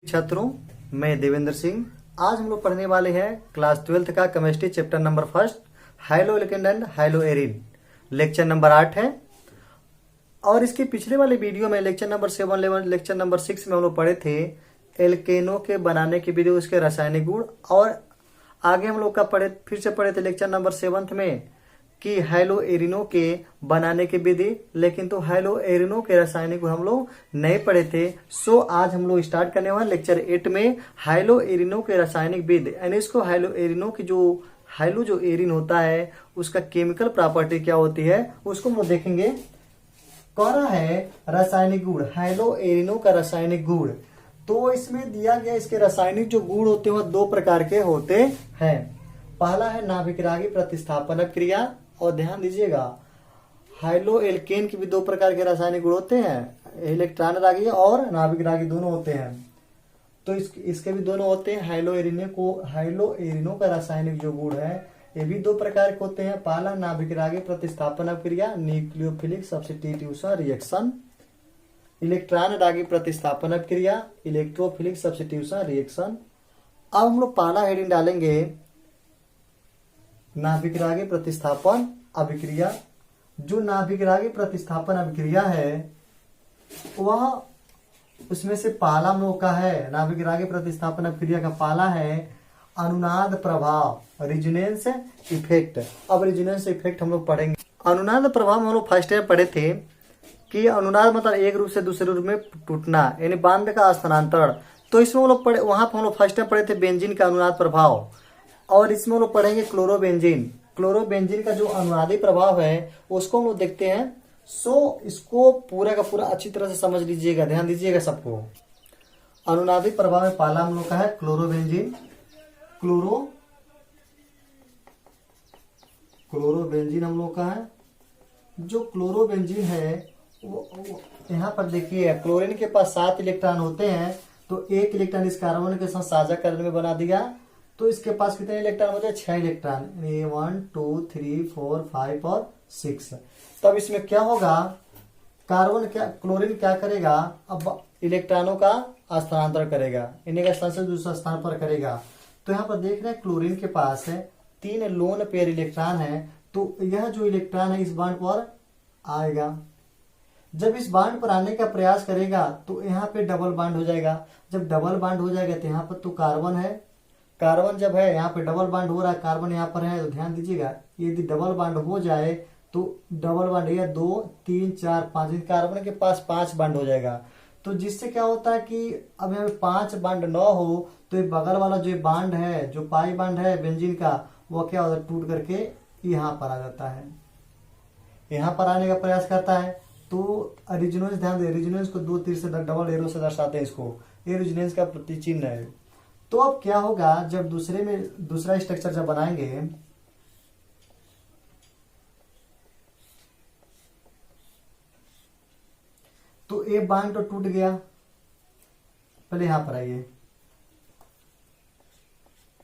छात्रों, मैं देवेंद्र सिंह। आज हम लोग पढ़ने वाले हैं क्लास 12th का chemistry chapter number 1 haloalkane and haloarene. Lecture number 8 है। और इसके पिछले वाले वीडियो में लेक्चर नंबर 7, लेक्चर नंबर 6 में हम लोग पढ़े थे एल्केनों के बनाने की विधि, उसके रासायनिक गुण। और आगे हम लोग का फिर से पढ़े थे लेक्चर नंबर 7 में कि हाइलो एरिनो के बनाने की विधि, लेकिन तो हाइलो एरिनो के रासायनिक गुण हम लोग नहीं पढ़े थे। सो आज हम लोग स्टार्ट करने वाले लेक्चर 8 में हाइलो एरिनो के रासायनिक विधि, यानी इसको हाइलो एरिनो की जो एरिन होता है उसका केमिकल प्रॉपर्टी क्या होती है उसको हम लोग देखेंगे। कौन है रासायनिक गुण, हाइलो एरिनो का रासायनिक गुण। तो इसमें दिया गया इसके रासायनिक जो गुण होते हैं वो 2 प्रकार के होते हैं। पहला है नाभिकरागी प्रतिस्थापन क्रिया, और ध्यान दीजिएगा हाइलो एल्केन की भी 2 प्रकार के रासायनिक गुण होते हैं, इलेक्ट्रॉन रागी और नाभिक रागी दोनों होते हैं। तो इसके भी दोनों होते हैं। हाइलो एरिनो का रासायनिक जो गुण है ये भी 2 प्रकार के होते हैं। पहला नाभिक रागी प्रतिस्थापन क्रिया, न्यूक्लियोफिलिक सब्स्टिट्यूशन रिएक्शन। इलेक्ट्रॉन रागी प्रतिस्थापन क्रिया, इलेक्ट्रोफिलिक सब्स्टिट्यूशन रिएक्शन। अब हम लोग पहला हेडिंग डालेंगे नाभिकरागी प्रतिस्थापन अभिक्रिया। जो नाभिकरागी प्रतिस्थापन अभिक्रिया है वह उसमें से पहला हम लोग का है, नाभिकरागी प्रतिस्थापन अभिक्रिया का पहला है अनुनाद प्रभाव, रेजोनेंस इफेक्ट। अब रेजोनेंस इफेक्ट हम लोग पढ़ेंगे। अनुनाद प्रभाव हम लोग फर्स्ट टाइम पढ़े थे कि अनुनाद मतलब एक रूप से दूसरे रूप में टूटना, यानी बांध का स्थानांतरण। तो इसमें हम लोग पढ़े, वहां पर हम लोग फर्स्ट टाइम पढ़े थे बेंजीन का अनुनाद प्रभाव। और इसमें हम लोग पढ़ेंगे क्लोरोबेंजीन का जो अनुनादी प्रभाव है उसको हम लोग देखते हैं। सो इसको पूरा का पूरा अच्छी तरह से समझ लीजिएगा, ध्यान दीजिएगा सबको। अनुनादी प्रभाव में पहला हम लोग का है क्लोरोबेंजीन हम लोग का है। जो क्लोरोबेंजीन है वो यहाँ पर देखिए, क्लोरीन के पास 7 इलेक्ट्रॉन होते हैं, तो 1 इलेक्ट्रॉन इस कार्बन के साथ साझा करने में बना दिया। तो इसके पास कितने इलेक्ट्रॉन होते हैं? 6 इलेक्ट्रॉन, 1 2 3 4 5 और 6। तब इसमें क्या होगा, क्लोरीन क्या करेगा, अब इलेक्ट्रॉनों का स्थानांतरण करेगा, इन्हीं का स्थान से दूसरा स्थान पर करेगा। तो यहाँ पर देख रहे हैं क्लोरीन के पास है 3 लोन पेयर इलेक्ट्रॉन है। तो यह जो इलेक्ट्रॉन है इस बांड पर आएगा। जब इस बांड पर आने का प्रयास करेगा तो यहाँ पे डबल बांड हो जाएगा। जब डबल बांड हो जाएगा तो यहाँ पर तो कार्बन है, कार्बन जब है यहाँ पे डबल बांड हो रहा है, कार्बन यहाँ पर है, तो ध्यान दीजिएगा यदि डबल बांड हो जाए तो डबल बांड या 2 3 4 5, कार्बन के पास 5 बांड हो जाएगा। तो जिससे क्या होता है कि अब यहाँ पे 5 बांड न हो तो ये बगल वाला जो बांड है, जो पाई बांड है बेंजीन का, वो क्या होता है, टूट करके यहाँ पर आ जाता है, यहाँ पर आने का प्रयास करता है। तो रेजोनेंस, ध्यान दे, रेजोनेंस को 2 तीर से डबल एरो से दर्शाते हैं इसको, ये रेजोनेंस का प्रतीक चिन्ह है। तो अब क्या होगा, जब दूसरा स्ट्रक्चर जब बनाएंगे तो ए बांड तो टूट गया। पहले यहां पर आइए,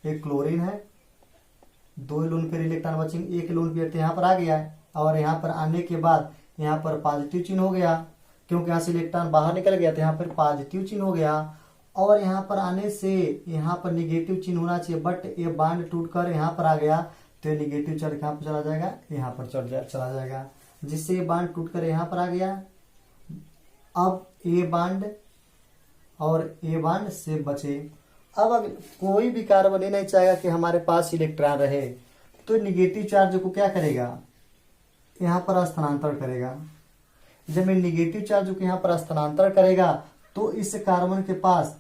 एक क्लोरीन है, 2 लोन पेयर इलेक्ट्रॉन बचेंगे, 1 लोन पेयर यहां पर आ गया है। और यहां पर आने के बाद यहां पर पॉजिटिव चिन्ह हो गया, क्योंकि यहां से इलेक्ट्रॉन बाहर निकल गया तो यहां पर पॉजिटिव चिन्ह हो गया। और यहाँ पर आने से यहाँ पर निगेटिव चिन्ह होना चाहिए, बट ये बांड टूटकर यहाँ पर आ गया तो ये निगेटिव चढ़ कहाँ पर चला जाएगा, यहाँ पर चला जाएगा, जिससे ये बांड टूटकर यहाँ पर आ गया। अब ये बांड और ये बांड से बचे। अब कोई भी कार्बन ये नहीं चाहेगा कि हमारे पास इलेक्ट्रॉन रहे, तो निगेटिव चार्ज को क्या करेगा, यहाँ पर स्थानांतरण करेगा। जब ये निगेटिव चार्ज को यहाँ पर स्थानांतरण करेगा तो इस कार्बन के पास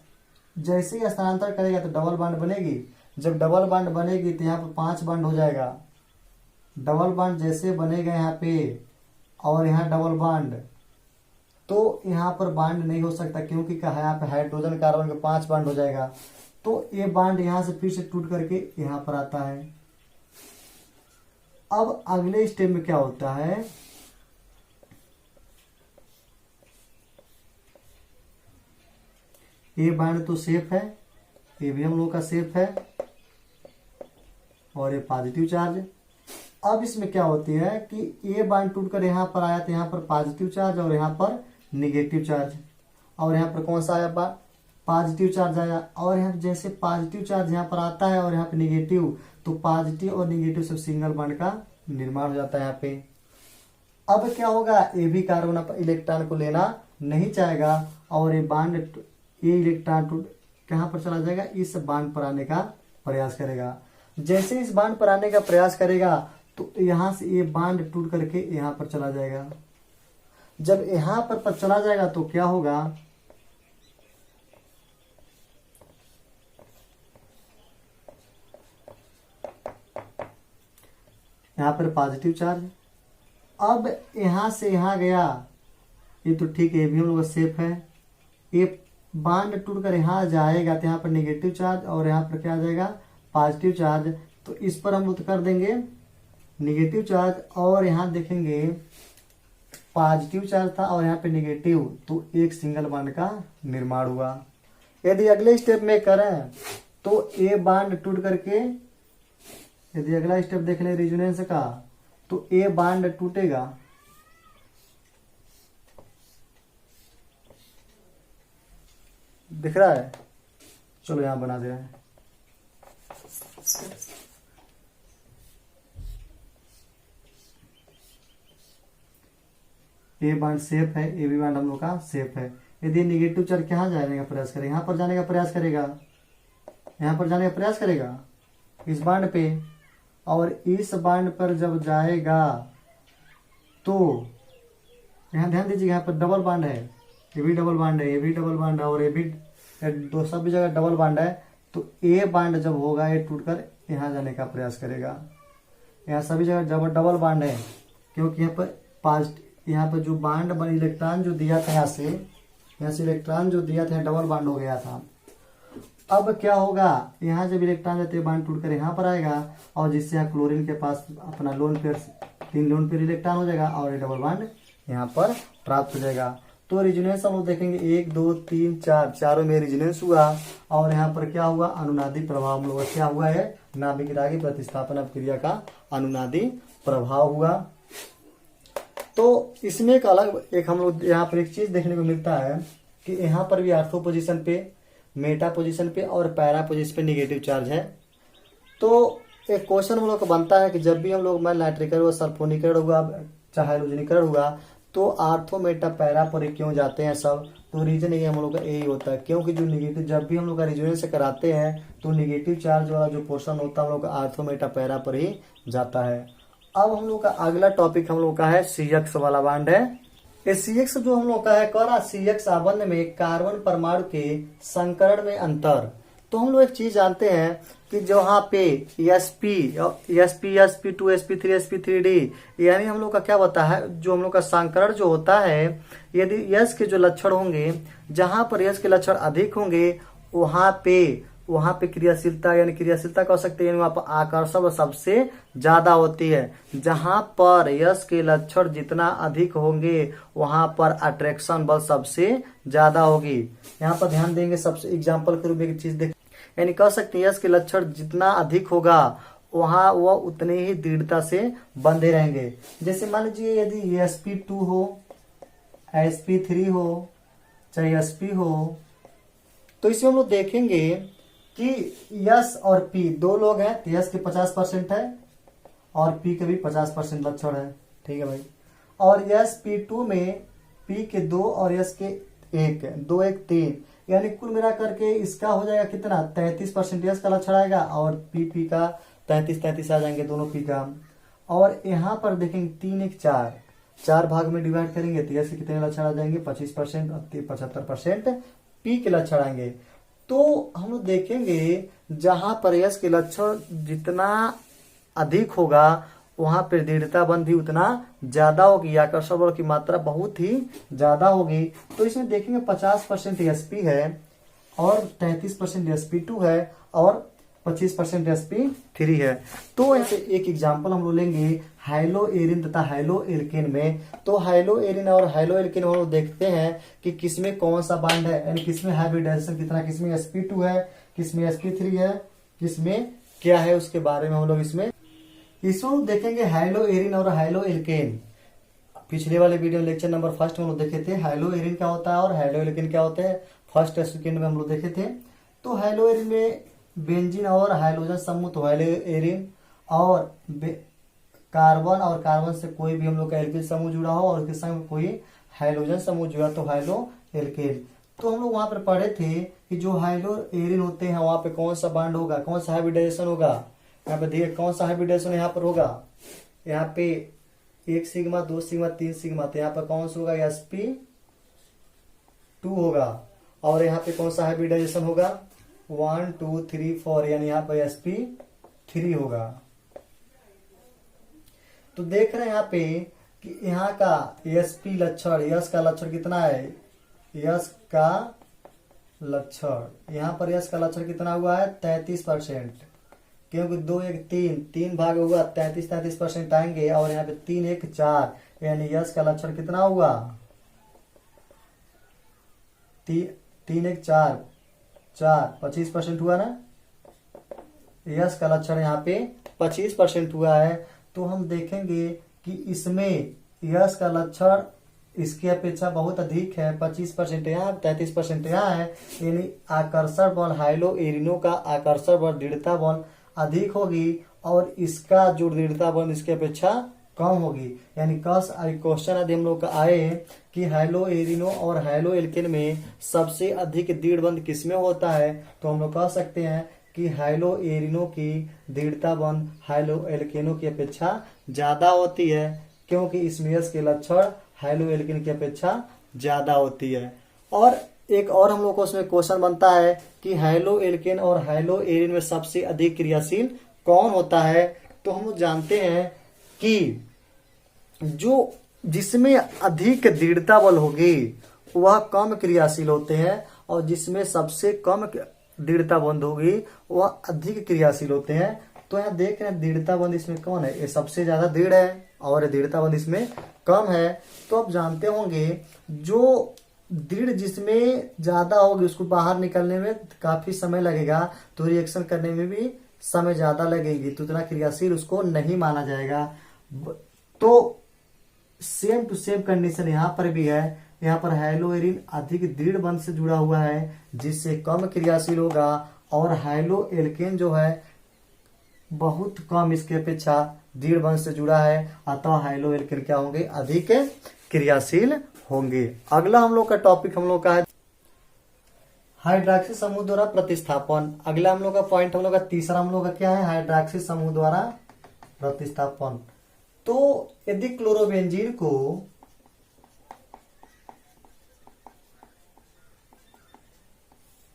जैसे ही स्थानांतरण करेगा तो डबल बांड बनेगी। जब डबल बांड बनेगी तो यहाँ पर 5 बांड हो जाएगा। डबल बांड जैसे बनेगा यहाँ पे और यहाँ डबल बांड, तो यहाँ पर बांड नहीं हो सकता, क्योंकि यहाँ पे हाइड्रोजन कार्बन के 5 बांड हो जाएगा। तो ये बांड यहाँ से फिर से टूट करके यहाँ पर आता है। अब अगले स्टेप में क्या होता है, ये बांड तो सेफ है, ये भी हम लोग का सेफ है, और ये पॉजिटिव चार्ज। अब इसमें क्या होती है कि ये बांड टूटकर यहाँ पर आया तो यहाँ पर पॉजिटिव चार्ज और यहाँ पर निगेटिव चार्ज, और यहाँ पर कौन सा आया पॉजिटिव चार्ज आया, और यहाँ जैसे पॉजिटिव चार्ज यहाँ पर आता है और यहाँ पे निगेटिव, तो पॉजिटिव और निगेटिव सब सिंगल बॉन्ड का निर्माण हो जाता है यहाँ पे। अब क्या होगा, ये भी कार्बन इलेक्ट्रॉन को लेना नहीं चाहेगा और ये इलेक्ट्रॉन कहाँ पर चला जाएगा, इस बांड पर आने का प्रयास करेगा। जैसे इस बांड पर आने का प्रयास करेगा तो यहां से ये बांड टूट करके यहां पर चला जाएगा। जब यहां पर चला जाएगा तो क्या होगा, यहां पर पॉजिटिव चार्ज, अब यहां से यहां गया, ये तो ठीक है, ये भी हम लोग सेफ है। ये बांड टूट कर यहां जाएगा तो यहाँ पर निगेटिव चार्ज और यहाँ पर क्या आ जाएगा, पॉजिटिव चार्ज। तो इस पर हम लोग कर देंगे निगेटिव चार्ज, और यहाँ देखेंगे पॉजिटिव चार्ज था और यहाँ पे निगेटिव, तो एक सिंगल बांड का निर्माण हुआ। यदि अगले स्टेप में करें तो ए बांड टूट करके, यदि अगला स्टेप देख ले रेजोनेंस का, तो ए बांड टूटेगा, दिख रहा है, चलो यहां बना दे रहे हैं। ए बांड सेफ है, ए बी बांड हम लोग का सेफ है। यदि निगेटिव चार्ज कहाँ जाने का प्रयास करेगा, यहां पर जाने का प्रयास करेगा, यहां पर जाने का प्रयास करेगा इस बांड पे, और इस बांड पर जब जाएगा तो यहां ध्यान दीजिएगा, यहाँ पर डबल बांड है, ये भी डबल बांड है, ये भी डबल बांड है, और ये भी दो सभी जगह डबल बांड है। तो ए बांड जब होगा ये टूटकर यहाँ जाने का प्रयास करेगा। यहाँ सभी जगह जब डबल बांड है, क्योंकि यहाँ पर जो बांड इलेक्ट्रॉन जो दिया था यहाँ से इलेक्ट्रॉन जो दिया था डबल बांड हो गया था। अब क्या होगा, यहाँ जब इलेक्ट्रॉन जाते बांड टूटकर यहाँ पर आएगा, और जिससे यहाँ क्लोरीन के पास अपना lone pair 3 lone pair electron हो जाएगा और ये डबल बांड यहाँ पर प्राप्त हो जाएगा। तो रेजोनेंस हम लोग देखेंगे 1 2 3 4, चारों में रेजोनेंस हुआ, और यहाँ पर क्या हुआ, अनुनादी प्रभाव हम लोग क्या हुआ है, नाभिक रागी प्रतिस्थापन क्रिया का अनुनादी प्रभाव हुआ। तो इसमें एक अलग एक हम लोग यहाँ पर एक चीज देखने को मिलता है कि यहाँ पर भी आर्थो पोजीशन पे, मेटा पोजीशन पे और पैरा पोजीशन पे निगेटिव चार्ज है। तो एक क्वेश्चन हम लोग को बनता है कि जब भी हम लोग नाइट्रिकरण हुआ, सल्फोनीकरण हुआ, चाहे हाइड्रोजनीकरण हुआ, तो आर्थो मेटा पैरा पर क्यों जाते हैं सब। तो रीजन ये हम लोग का यही होता है, क्योंकि जो निगेटिव जब भी हम लोग का रेजोनेंस कराते हैं तो निगेटिव चार्ज वाला जो पोर्शन होता है हम लोग का आर्थो मेटा पैरा पर ही जाता है। अब हम लोग का अगला टॉपिक हम लोग का है CX वाला बांड है। ये CX जो हम लोग का है करा, CX आबंध में कार्बन परमाणु के संकरण में अंतर। तो हम लोग एक चीज जानते हैं कि जहाँ पे sp, sp2, sp3, sp3d, यानी हम लोग का क्या होता है, जो हम लोग का संकरण जो होता है, यदि यश के जो लक्षण होंगे, जहां पर यश के लक्षण अधिक होंगे वहां पे क्रियाशीलता, यानी क्रियाशीलता कह सकते हैं, वहां पर आकर्षण सबसे ज्यादा होती है। जहां पर यश के लक्षण जितना अधिक होंगे वहां पर अट्रैक्शन बल सबसे ज्यादा होगी। यहाँ पर ध्यान देंगे, सबसे एग्जाम्पल के रूप में एक चीज देख, यानी कह सकते हैं यश के लक्षण जितना अधिक होगा वहां वह उतने ही दृढ़ता से बंधे रहेंगे। जैसे मान लीजिए यदि sp2 हो, sp3 हो, चाहे sp हो, तो इसमें हम लोग देखेंगे कि यश और पी दो लोग हैं, तो यश के 50% है और पी के भी 50% लक्षण है, ठीक है भाई। और sp2 में पी के 2 और यश के 1, 2 1 3, यानी कुल मिला करके इसका हो जाएगा कितना, 33% यश का लक्षण आएगा और पी का 33 आ जाएंगे दोनों पी का। और यहाँ पर देखेंगे 3 1 4, 4 भाग में डिवाइड करेंगे तो यश के कितने लक्षण आ जाएंगे, 25% और 75% पी के लक्षण आएंगे। तो हम लोग देखेंगे जहां पर यश के लक्षण जितना अधिक होगा वहां पर दृढ़ता बंध भी उतना ज्यादा होगी, आकर्षण बल की मात्रा बहुत ही ज्यादा होगी। तो इसमें देखेंगे 50% sp है और 33% sp2 है और 25% sp3 है। तो ऐसे एक एग्जांपल हम लोग लेंगे हाइलो एरिन तथा हाइलो एल्केन में। तो हाइलो एरिन और हाइलो एल्केन हम लोग देखते हैं कि किसमें कौन सा बांड है, यानी किसमें हाइब्रिडाइजेशन कितना, किसमें sp2 है, किसमें sp3 है, किसमें क्या है, उसके बारे में हम लोग इसमें देखेंगे हाइलो एरिन और हाइलो एल्केन। पिछले वाले वीडियो लेक्चर नंबर 1 में हम लोग देखे थे हाइलो एरिन क्या होता है और हाइलो एल्केन क्या होते हैं। फर्स्ट सेकेंड में हम लोग देखे थे। तो हैलो एरिन में बेंजीन और हाइड्रोजन समूह, तो हैलो एरिन और कार्बन से कोई भी हम लोग का एल्किल समूह जुड़ा हो और उसके संग कोई हाइड्रोजन समूह जुड़ा तो हाइलो एल्केन। तो हम लोग वहां पर पढ़े थे कि जो हाइलो एरिन होते हैं वहां पे कौन सा बॉन्ड होगा, कौन सा हाइब्रिडाइजेशन होगा। यहाँ पे देखिए कौन सा हाइब्रिडाइजेशन यहाँ पर होगा, यहाँ पे 1 सिग्मा 2 सिग्मा 3 सिग्मा, तो यहाँ पर कौन सा होगा sp2 होगा। और यहाँ पे कौन सा हाइब्रिडाइजेशन होगा 1 2 3 4, यानी यहाँ पर sp3 होगा। तो देख रहे हैं यहाँ पे कि यहाँ का sp लक्षण, यश का लक्षण कितना है, यश का लक्षण, यहाँ पर यश का लक्षण कितना हुआ है 33%, क्योंकि 2 1 3 भाग होगा 33% आएंगे, और यहाँ पे 3 1 4, यानी यश का लक्षण कितना हुआ 3 1 4 25% हुआ ना। यश का लक्षण यहाँ पे 25% हुआ है। तो हम देखेंगे कि इसमें यश का लक्षण इसकी अपेक्षा बहुत अधिक है, 25% यहाँ 33% यहाँ है, यानी आकर्षण बल हाइलो एरिनो का आकर्षण बल दृढ़ता बल अधिक होगी और इसका जो दृढ़ता बल इसकी अपेक्षा कम होगी। यानी क्वेश्चन यदि हम लोग का आए कि हाइलो एरिनो और हाइलो एल्केन में सबसे अधिक दृढ़ बंध किसमें होता है, तो हम लोग कह सकते हैं कि हाइलो एरिनो की दृढ़ता बंध हाइलो एल्केनो की अपेक्षा ज्यादा होती है, क्योंकि इसमें यश के लक्षण हाइलो एल्केन की अपेक्षा ज्यादा होती है। और एक और हम लोग को उसमें क्वेश्चन बनता है कि हाइलो एल्केन और हाइलो एरिन में सबसे अधिक क्रियाशील कौन होता है। तो हम लोग जानते हैं कि जो जिसमें अधिक दृढ़ता बल होगी वह कम क्रियाशील होते हैं, और जिसमें सबसे कम दृढ़ता बंध होगी वह अधिक क्रियाशील होते हैं। तो यहाँ देख रहे हैं दृढ़ता बंध इसमें कौन है, ये सबसे ज्यादा दृढ़ है और दृढ़ता बंध इसमें कम है। तो आप जानते होंगे जो दृढ़ जिसमें ज्यादा होगी उसको बाहर निकलने में काफी समय लगेगा, तो रिएक्शन करने में भी समय ज्यादा लगेगी, तो इतना क्रियाशील उसको नहीं माना जाएगा। तो सेम टू सेम कंडीशन यहाँ पर भी है। यहाँ पर हाइलो एरिन अधिक दृढ़ बंध से जुड़ा हुआ है जिससे कम क्रियाशील होगा, और हाइलो एल्केन जो है बहुत कम इसके अपेक्षा दृढ़ बंध से जुड़ा है, अतः हाइलो एल्केन क्या होंगे अधिक क्रियाशील होंगे। अगला हम लोग का टॉपिक हम लोग का है हाइड्रॉक्सी समूह द्वारा प्रतिस्थापन। अगला हम लोग का पॉइंट हम लोग का तीसरा हम लोग का क्या है, हाइड्रॉक्सी समूह द्वारा प्रतिस्थापन। तो यदि क्लोरोबेंजीन को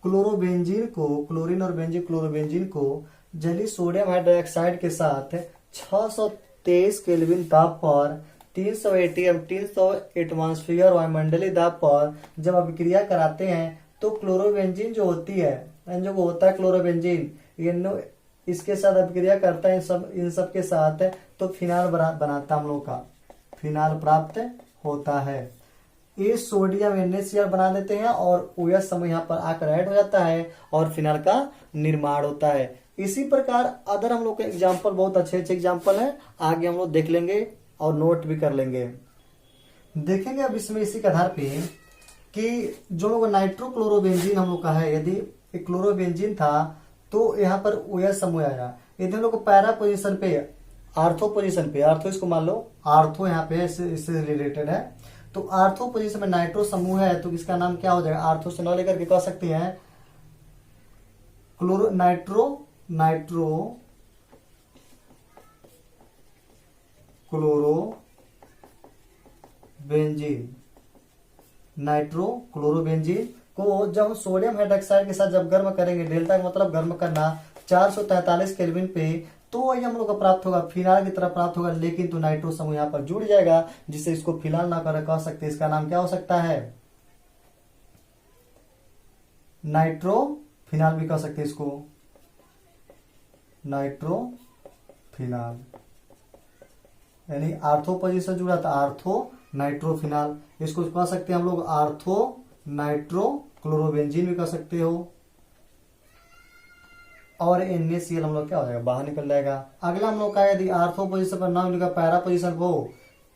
क्लोरीन और क्लोरोबेंजीन को जलीय सोडियम हाइड्रोक्साइड के साथ 623 केल्विन ताप पर 300 एटीएम 300 एटमॉस्फेयर वायुमंडलीय दाब पर जब अभिक्रिया कराते हैं तो क्लोरोबेंजीन जो होती है, जो होता है क्लोरोबेंजीन इसके साथ अभिक्रिया करता है इन सब के साथ, तो फिनाल बनाता हम लोग का फिनाल प्राप्त होता है। ये सोडियम NaCl बना देते हैं और OH समूह यहाँ पर आकर ऐड हो जाता है और फिनाल का निर्माण होता है। इसी प्रकार अदर हम लोग के एग्जाम्पल बहुत अच्छे अच्छे एग्जाम्पल हैं, आगे हम लोग देख लेंगे और नोट भी कर लेंगे। देखेंगे अब इसमें इसी के आधार पे कि जो लोग नाइट्रोक्लोरोबेंजीन हम लोग का है, यदि एक क्लोरोबेंजीन था तो यहाँ पर OH समूह आएगा। यदि हम लोग को पैरा पोजिशन पे आर्थो पोजिशन पे, आर्थो इसको मान लो आर्थो यहाँ पे इससे रिलेटेड है, तो आर्थो पोजिशन में नाइट्रो समूह है तो इसका नाम क्या हो जाएगा, आर्थो से न लेकर के कह सकते हैं क्लोरो क्लोरोबेंजीन को जब हम सोडियम हाइड्रोक्साइड के साथ जब गर्म करेंगे, डेल्टा का मतलब गर्म करना 443 केल्विन पे, तो वही हम लोग को प्राप्त होगा फिनाल की तरह प्राप्त होगा, लेकिन तो नाइट्रो समूह यहाँ पर जुड़ जाएगा जिससे इसको फिनाल ना कर कह सकते। इसका नाम क्या हो सकता है, नाइट्रो फिनाल भी कह सकते हैं, इसको नाइट्रो फिनाल, यानी आर्थो पोजिशन जुड़ा था आर्थो नाइट्रो फिनाल, इसको कह सकते हैं हम लोग आर्थो नाइट्रो क्लोरोबेंजीन भी कह सकते हो, और NaCl हम लोग क्या हो जाएगा बाहर निकल जाएगा। अगला हम लोग का यदि आर्थो पोजिशन पर नाम लिखा पैरा पोजिशन को,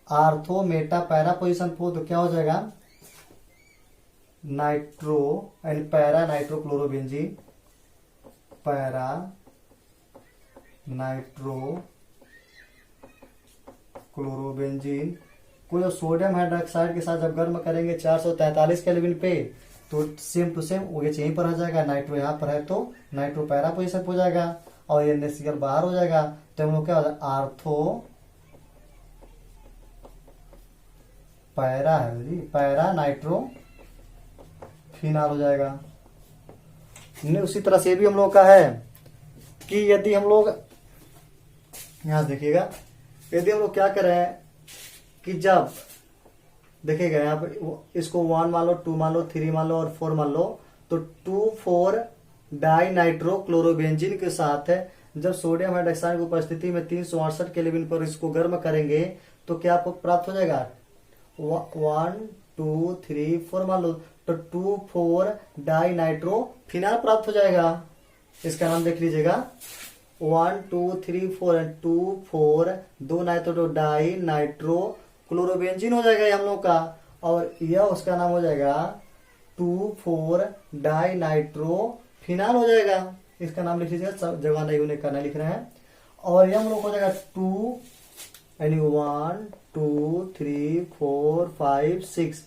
आर्थो मेटा पैरा पोजिशन को, तो क्या हो जाएगा nitro and para nitrochlorobenzene, para nitro chlorobenzene को जब सोडियम हाइड्रोक्साइड के साथ जब गर्म करेंगे 443 केल्विन पे, तो सेम टू सेम वो यहीं पर आ जाएगा। नाइट्रो यहाँ पर है तो नाइट्रो पैरा पोजिशन हो जाएगा और ये NaCl बाहर हो जाएगा। तो हम लोग क्या हो जाएगा, आर्थो पैरा है जी, पैरा नाइट्रो फिनाल हो जाएगा। उसी तरह से भी हम लोग का है कि यदि हम लोग यहां देखिएगा, यदि हम लोग क्या कर रहे हैं कि जब देखिएगा यहाँ पर इसको 1 मान लो, 2 मान लो, 3 मान लो और 4 मान लो, तो 2,4 डाई नाइट्रो क्लोरोबेंजीन के साथ है जब सोडियम हाइड्रोक्साइड की उपस्थिति में 368 केल्विन पर इसको गर्म करेंगे तो क्या आपको प्राप्त हो जाएगा, 1 2 3 4 मान लो, तो 2,4 डाई नाइट्रो फिनाल प्राप्त हो जाएगा। इसका नाम देख लीजिएगा, 1 2 3 4 2,4 2 नाइट्रो डाई नाइट्रो क्लोरोबेंजीन हो जाएगा ये हम लोग का। और यह उसका नाम हो जाएगा 2,4 डाई नाइट्रो फिनाल हो जाएगा। इसका नाम लिख लीजिएगा, सब जगह नहीं होने का नहीं लिख रहे हैं। और यह हम लोग हो जाएगा 2 यानी 1 2 3 4 5 6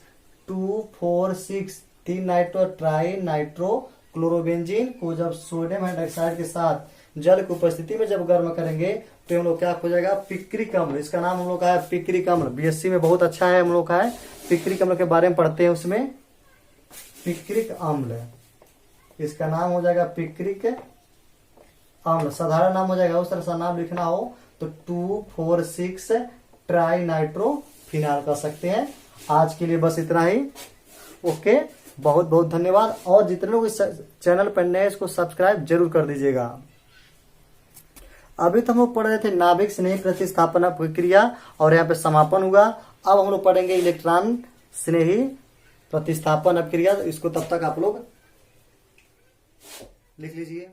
2 4 6 3 नाइट्रो ट्राई नाइट्रो क्लोरोबेंजीन को जब सोडियम हाइड्रोक्साइड के साथ जल की उपस्थिति में जब गर्म करेंगे तो हम लोग क्या हो जाएगा, पिक्रिक अम्ल। इसका नाम हम लोग का है पिक्रिक अम्ल। बीएससी में बहुत अच्छा है हम लोग का है, पिक्रिक अम्ल के बारे में पढ़ते हैं उसमें। पिक्रिक अम्ल, इसका नाम हो जाएगा पिक्रिक अम्ल। साधारण नाम हो जाएगा, उस तरह से नाम लिखना हो तो 2,4,6 ट्राई नाइट्रो फिनाल कर सकते हैं। आज के लिए बस इतना ही। ओके, बहुत बहुत धन्यवाद। और जितने लोग इस चैनल पर नए इसको सब्सक्राइब जरूर कर दीजिएगा। अभी तो हम लोग पढ़ रहे थे नाभिक स्नेही प्रतिस्थापन प्रक्रिया और यहाँ पे समापन हुआ। अब हम लोग पढ़ेंगे इलेक्ट्रॉन स्नेही प्रतिस्थापन प्रक्रिया। इसको तब तक आप लोग लिख लीजिए।